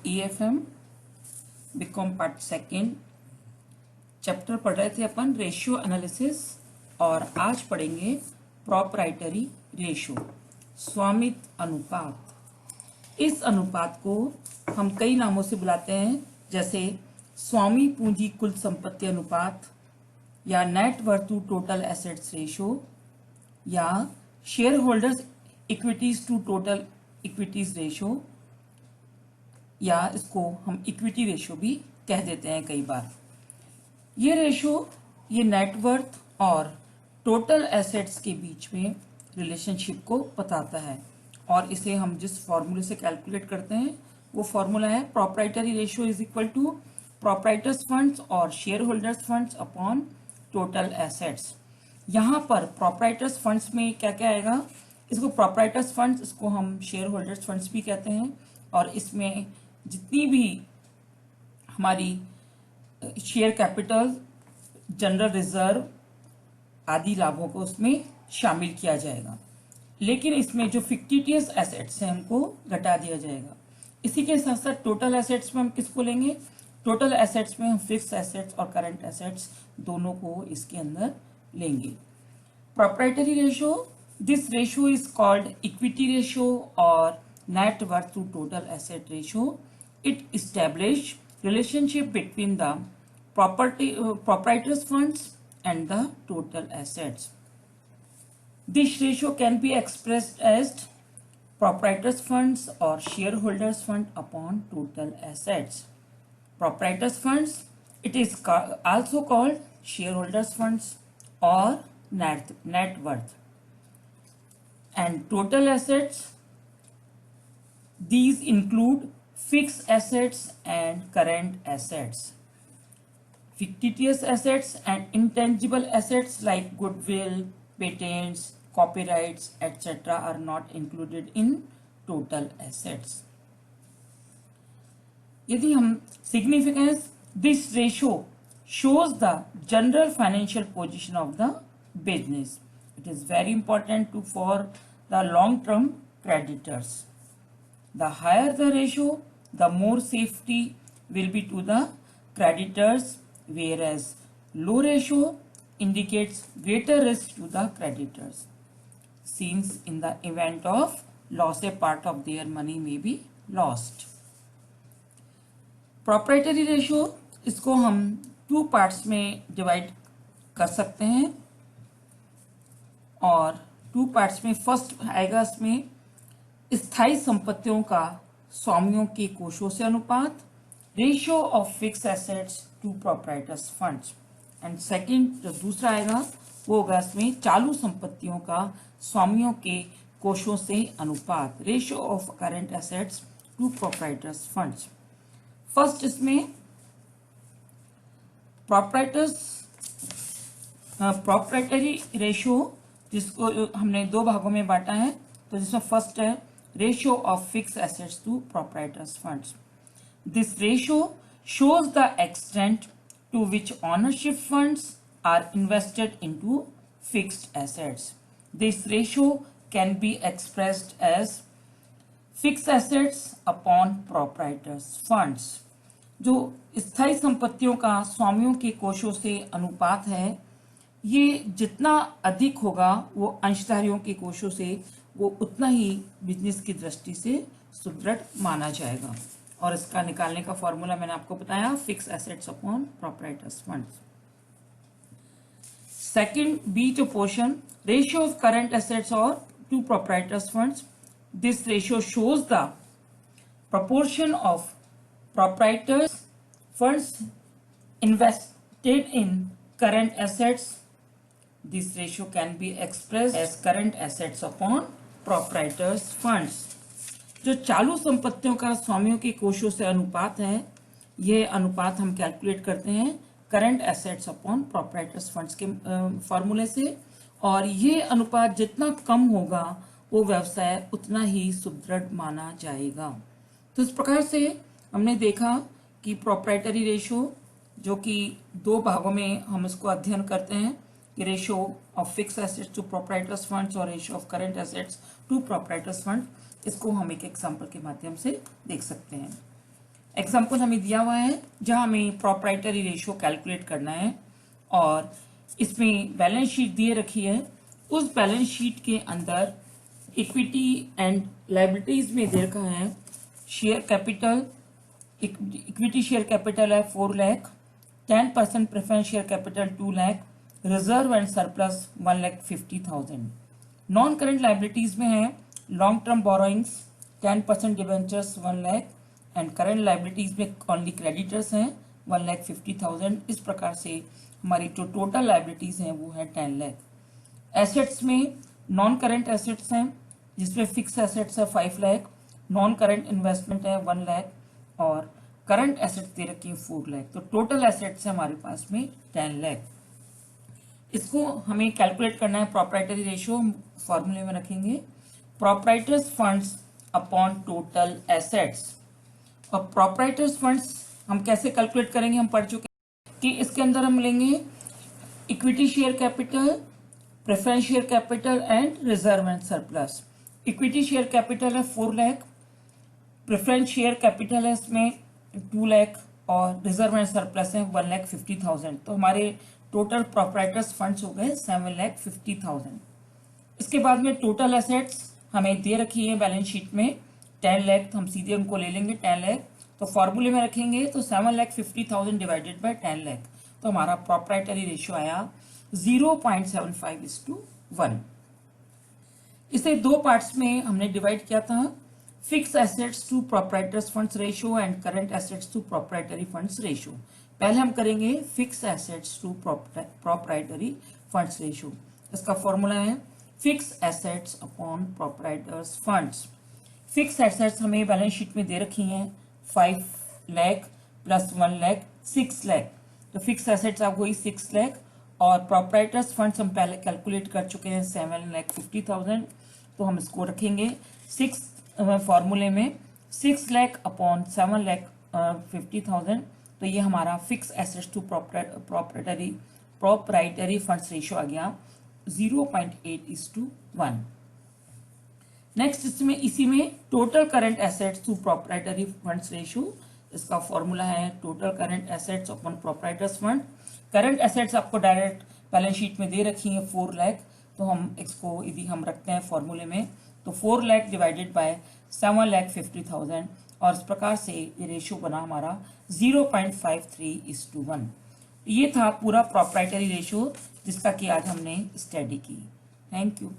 EFM BCom part second chapter पढ़ रहे थे अपन रेशियो एनालिसिस और आज पढ़ेंगे प्रोप्राइटरी रेशियो स्वामित्व अनुपात। इस अनुपात को हम कई नामों से बुलाते हैं, जैसे स्वामी पूंजी कुल संपत्ति अनुपात या net worth to total assets ratio या share holders equities to total equities ratio या इसको हम इक्विटी रेशियो भी कह देते हैं कई बार। ये रेशियो ये नेटवर्थ और टोटल एसेट्स के बीच में रिलेशनशिप को बताता है और इसे हम जिस फॉर्मूले से कैलकुलेट करते हैं वो फॉर्मूला है proprietary ratio is equal to proprietors funds और share holders funds upon total assets. यहाँ पर प्रोप्राइटर्स फंड्स में क्या क्या आएगा, इसको प्रोप्राइटर्स फंड्स, इसको हम शेयर होल्डर्स फंड्स भी कहते हैं और इसमें जितनी भी हमारी शेयर कैपिटल, जनरल रिजर्व आदि लाभों को उसमें शामिल किया जाएगा, लेकिन इसमें जो फिक्टिटियस एसेट्स हैं उनको घटा दिया जाएगा। इसी के साथ साथ टोटल एसेट्स में हम किसको लेंगे, टोटल एसेट्स में हम फिक्स एसेट्स और करंट एसेट्स दोनों को इसके अंदर लेंगे। Proprietary ratio, this ratio is called equity ratio और net worth to total asset ratio. It establish relationship between the proprietors funds and the total assets. This ratio can be expressed as proprietors funds or shareholders fund upon total assets. Proprietors funds, it is also called shareholders funds or net worth. And total assets, these include fixed assets and current assets. Fictitious assets and intangible assets like goodwill, patents, copyrights, etc. are not included in total assets. यदि हम significance, this ratio shows the general financial position of the business. It is very important for the long-term creditors. The higher the ratio, the more safety will be to the creditors, whereas low ratio indicates greater risk to the creditors, since in the event of loss a part of their money may be lost. Proprietary ratio, इसको हम 2 parts में divide कर सकते हैं और 2 parts में first आएगा इसमें स्थायी संपत्तियों का स्वामियों के कोषों से अनुपात, ratio of fix assets to proprietors funds, and second जो दूसरा आएगा वो होगा इसमें चालू संपत्तियों का स्वामियों के कोषों से अनुपात, ratio of current assets to proprietors funds. First इसमें प्रोप्राइटरी रेशियो जिसको हमने 2 भागों में बांटा है, तो जिसमें फर्स्ट है ratio of fixed assets to proprietors funds. This ratio shows the extent to which ownership funds are invested into fixed assets. This ratio can be expressed as fixed assets upon proprietors funds. जो स्थायी संपत्तियों का स्वामियों के कोषों से अनुपात है, ये जितना अधिक होगा वो अंशधारियों के कोषों से वो उतना ही बिजनेस की दृष्टि से सुदृढ़ माना जाएगा और इसका निकालने का फॉर्मूला मैंने आपको बताया, fix assets upon proprietors funds. Second B जो portion, ratio of current assets और to proprietors funds, this ratio shows the proportion of proprietors funds invested in current assets. This ratio can be expressed as current assets upon proprietors funds. जो चालू संपत्तियों का स्वामियों के कोषों से अनुपात है, यह अनुपात हम कैलकुलेट करते हैं current assets upon proprietors funds के फॉर्मूले से, और ये अनुपात जितना कम होगा वो व्यवसाय उतना ही सुदृढ़ माना जाएगा। तो इस प्रकार से हमने देखा कि प्रोप्राइटरी रेशियो जो कि 2 भागों में हम इसको अध्ययन करते हैं, ratio of fix assets to proprietors funds और ratio of current assets to proprietors fund, इसको हम एक एग्जांपल के माध्यम से देख सकते हैं। एग्जाम्पल हमें दिया हुआ है जहां हमें प्रोप्राइटरी रेशियो कैलकुलेट करना है और इसमें बैलेंस शीट दिए रखी है। उस बैलेंस शीट के अंदर इक्विटी एंड लायबिलिटीज में दे रखा है share capital, equity share capital है 4 lakh, 10% preference share capital 2 lakh, reserve and surplus 1,50,000। Non current liabilities में है long term borrowings 10% debentures 1 lakh and current liabilities में ओनली क्रेडिटर्स हैं 1,50,000। इस प्रकार से हमारी जो टोटल लायबिलिटीज हैं वो है 10 लाख। एसेट्स में नॉन करेंट एसेट्स हैं जिसमें फिक्स एसेट्स है 5 लाख, नॉन करेंट इन्वेस्टमेंट है 1 लाख और करंट एसेट्स दे रखी है 4 लाख। तो टोटल एसेट्स है हमारे पास में 10 लाख। इसको हमें कैलकुलेट करना है प्रोप्राइटरी रेशियो, फॉर्मूले में रखेंगे proprietors funds upon total assets. और प्रोप्राइटर्स फंड्स हम कैसे कैलकुलेट करेंगे, हम पढ़ चुके हैं कि इसके अंदर हम लेंगे equity share capital, preference share capital and reserve and surplus. Equity share capital है 4 लाख, प्रेफरेंस शेयर कैपिटल है इसमें 2 लाख और रिजर्व एंड सरप्लस है 1,50,000। तो हमारे टोटल प्रोप्राइटर्स फंड्स हो गए 7,50,000। इसके बाद में टोटल एसेट्स हमें दे रखी है बैलेंस शीट में 10 लाख, तो हम सीधे उनको ले लेंगे 10 लाख। तो फॉर्मूले में रखेंगे तो 7,50,000 डिवाइडेड बाय 10 लाख, तो हमारा प्रोप्राइटरी रेशियो आया 0.75:1। इसे दो पार्ट्स में हमने डिवाइड किया था, fix assets to proprietors funds ratio and current assets to proprietary funds ratio. पहले हम करेंगे fix assets to proprietary funds ratio. इसका फॉर्मूला है fix assets upon proprietors funds. Fix assets हमें बैलेंस शीट में दे रखी हैं 5 लाख प्लस 1 लाख 6 लाख। तो फिक्स एसेट्स आप वही 6 लाख और प्रोप्राइटर्स फंड्स हम पहले कैलकुलेट कर चुके हैं 7,50,000। तो हम इसको रखेंगे 6 फॉर्मूले में 6 लाख अपॉन 7,50,000। तो ये हमारा fix assets to proprietary funds ratio आ गया 0.8:1। नेक्स्ट इसमें इसी में total current assets to proprietary funds ratio. इसका फॉर्मूला है total current assets upon proprietors fund. Current assets आपको डायरेक्ट बैलेंस शीट में दे रखी है 4 लाख, तो हम इसको यदि हम रखते हैं फॉर्मूले में तो 4 लाख डिवाइडेड बाय 7,50,000 और इस प्रकार से ये रेशियो बना हमारा 0.53:1। ये था पूरा प्रोप्राइटरी रेशियो जिसका कि आज हमने स्टडी की। Thank you.